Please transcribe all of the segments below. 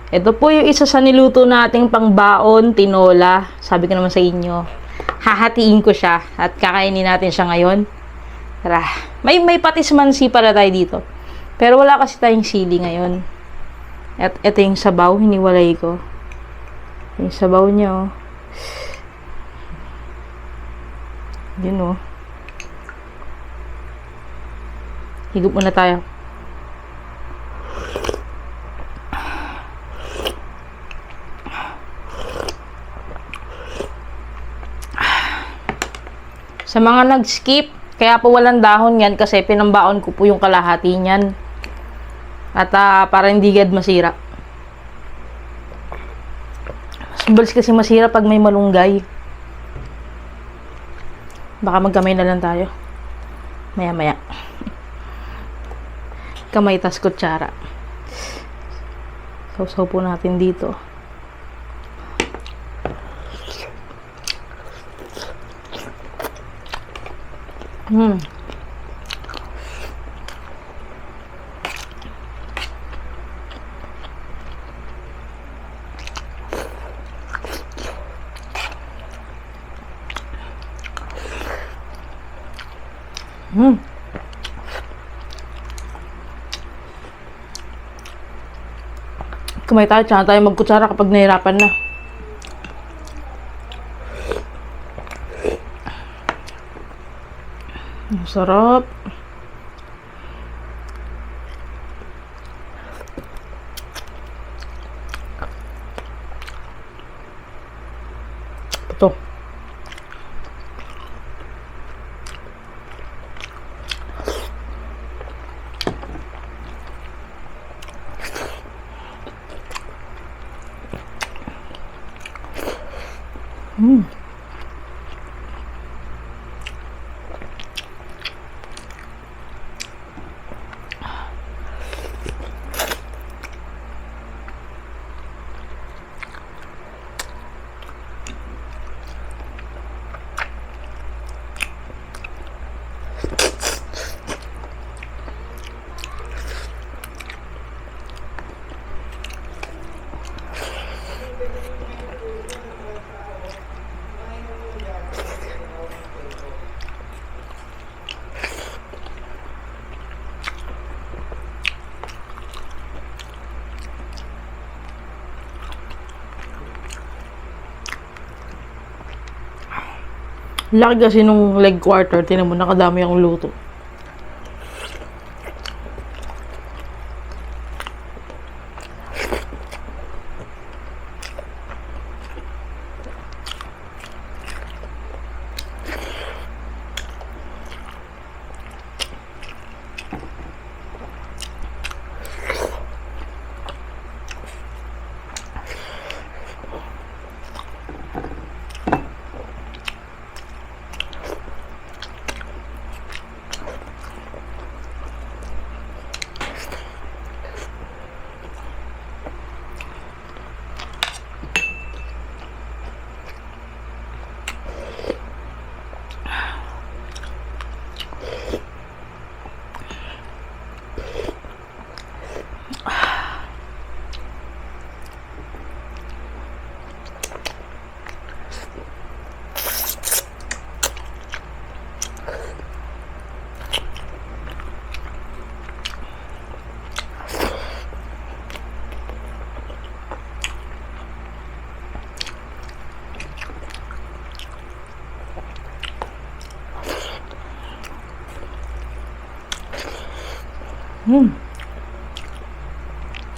Ito po yung isa sa niluto nating pangbaon, tinola. Sabi ko naman sa inyo, hahatiin ko siya at kakainin natin siya ngayon. Tara. May patis mansi para tayo dito. Pero wala kasi tayong sili ngayon. At ito yung sabaw, hiniwalay ko. Yung sabaw niya, oh. Yun, oh. Higop muna tayo. Sa mga nag-skip, kaya po walang dahon yan kasi pinambaon ko po yung kalahati niyan. At para hindi agad masira. Mas mabilis kasi masira pag may malunggay. Baka magkamay na lang tayo. Maya-maya. Kamay tas kutsara. Sausaw po natin dito. Hmm. Hmm. Kumain tayo, tsaka tayo magkutsara kapag nahirapan na. Sarap. Ito. Laki kasi nung leg quarter, tinan mo, nakadami akong luto.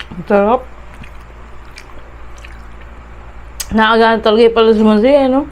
Ang sarap. Nakagana talaga yung pala sumansi, no?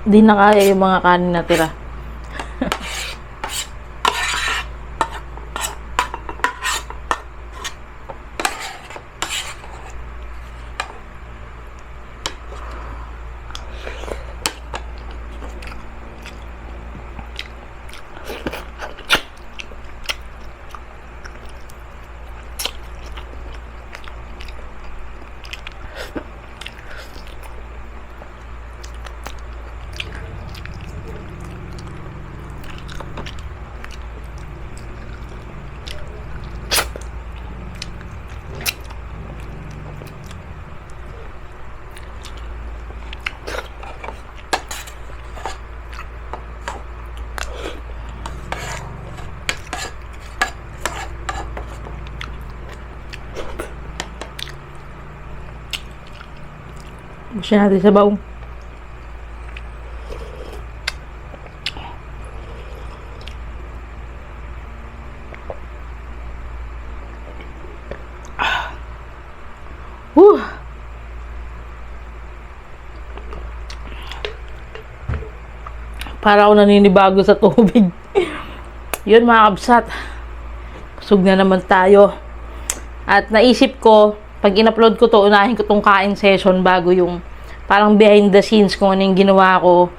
Di na kaya yung mga kanin na tira. Busin natin sa baong. Woo! Para ako naninibago sa tubig. Yun mga kabsat. Busog na naman tayo. At naisip ko, pag in-upload ko to, unahin ko tong kain session bago yung parang behind the scenes kung ano yung ginawa ko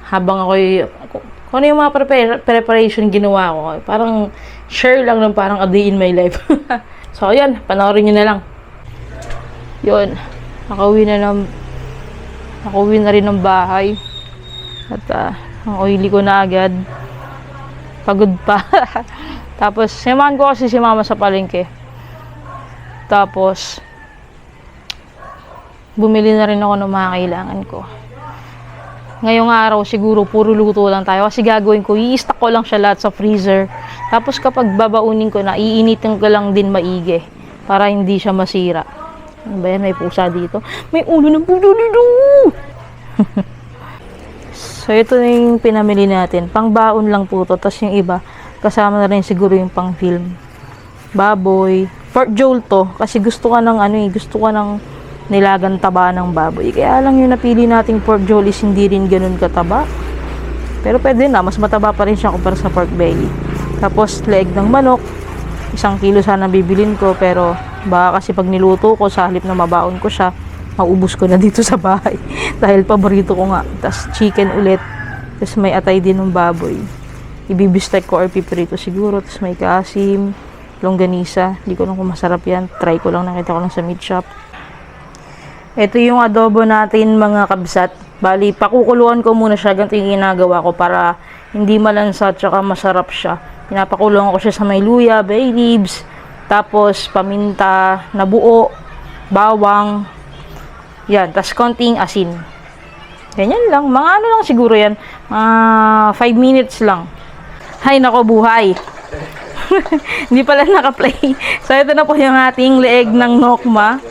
habang kung ano yung mga preparation ginawa ko. Parang share lang ng parang a day in my life. So, ayan, panoorin nyo na lang. Yun, nakauwi na rin ng bahay. At ang oily ko na agad. Pagod pa. Tapos, samahan ko kasi si mama sa palengke. Tapos, bumili na rin ako ng mga kailangan ko. Ngayong araw, siguro, puro luto lang tayo. Kasi gagawin ko, i-stock ko lang siya lahat sa freezer. Tapos, kapag babaunin ko na, iinitin ko lang din maigi. Para hindi siya masira. Ano ba yan? May pusa dito. May ulo ng puso dito! So, ito na yung pinamili natin. Pang-baon lang po to. Tapos yung iba, kasama na rin siguro yung pang-film. Baboy. Pork jowl to. Kasi gusto ka ng nilagang taba ng baboy. Kaya lang yung napili nating pork jowl is hindi rin ganun kataba. Pero pwede na. Mas mataba pa rin siya kumpara sa pork belly. Tapos, leg ng manok. 1 kilo sana bibilin ko. Pero, baka kasi pag niluto ko, sa halip na mabaon ko siya, maubos ko na dito sa bahay. Dahil paborito ko nga. Tapos, chicken ulit. Tapos, may atay din ng baboy. Ibibistek ko or pipirito siguro. Tapos, may kaasim, longganisa. Hindi ko lang kung masarap yan. Try ko lang. Nakita ko lang sa meat shop. Ito yung adobo natin mga kabsat. Bali, pakukuluan ko muna siya. Ganito yung ginagawa ko para hindi malansa at saka masarap siya. Pinapakuluan ko siya sa may luya, bay leaves, tapos paminta na buo, bawang. Yan, tas konting asin. Ganyan lang. Mga ano lang siguro yan. 5 minutes lang. Hay nako buhay. Hindi pala naka-play. So, ito na po yung ating leeg ng nokma.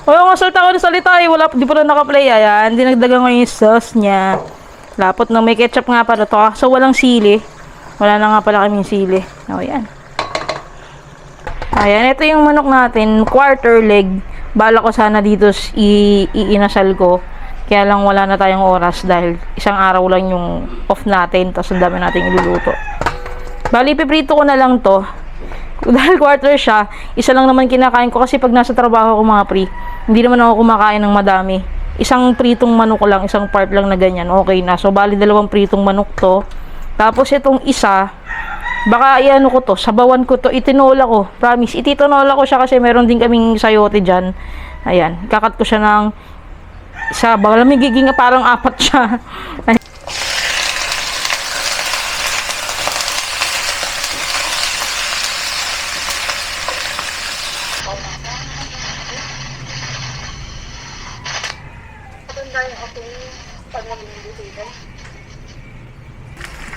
Wala nga salta ko na salita eh. Di pala naka-play. Ayan. Dinagdagan ko yung sauce niya. Lapot na may ketchup nga para to. So, walang sili. Wala na nga pala kaming sili. O, yan. Ayan. Ito yung manok natin. Quarter leg. Bala ko sana dito iinasal ko. Kaya lang wala na tayong oras dahil isang araw lang yung off natin. Tapos ang dami natin iluluto. Bali, piprito ko na lang to. Dahil quarter siya, isa lang naman kinakain ko kasi pag nasa trabaho ko mga pre, hindi naman ako kumakain ng madami. Isang pritong manok lang, isang part lang na ganyan, okay na. So, bali 2 pritong manok to. Tapos itong isa, baka iano ko to, sabawan ko to, itinola ko. Promise, itinola ko siya kasi meron din kaming sayote dyan. Ayan, kakat ko siya ng isa, baka lang magiging parang 4 siya.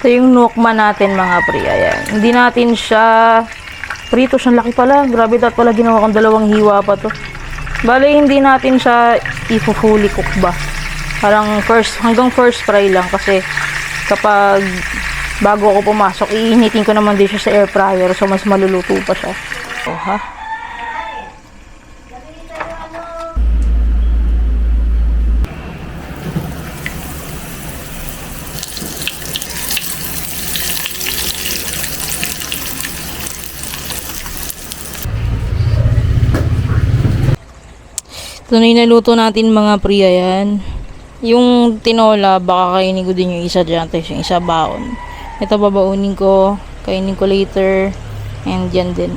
Ito yung nokma natin mga pre. Ayan. Hindi natin siya prito. Siyang laki pala. Grabe, dapat pala ginawa kong 2 hiwa pa to. Bale, hindi natin siya i-fully cook ba. Parang hanggang first fry lang. Kasi kapag bago ako pumasok, iinitin ko naman din siya sa air fryer. So, mas maluluto pa siya. Oh, ha? Ito na yung naluto natin mga priya yan. Yung tinola, baka kainin ko din yung isa dyan. Tapos yung isa baon. Ito babaunin ko. Kainin ko later. And yan din.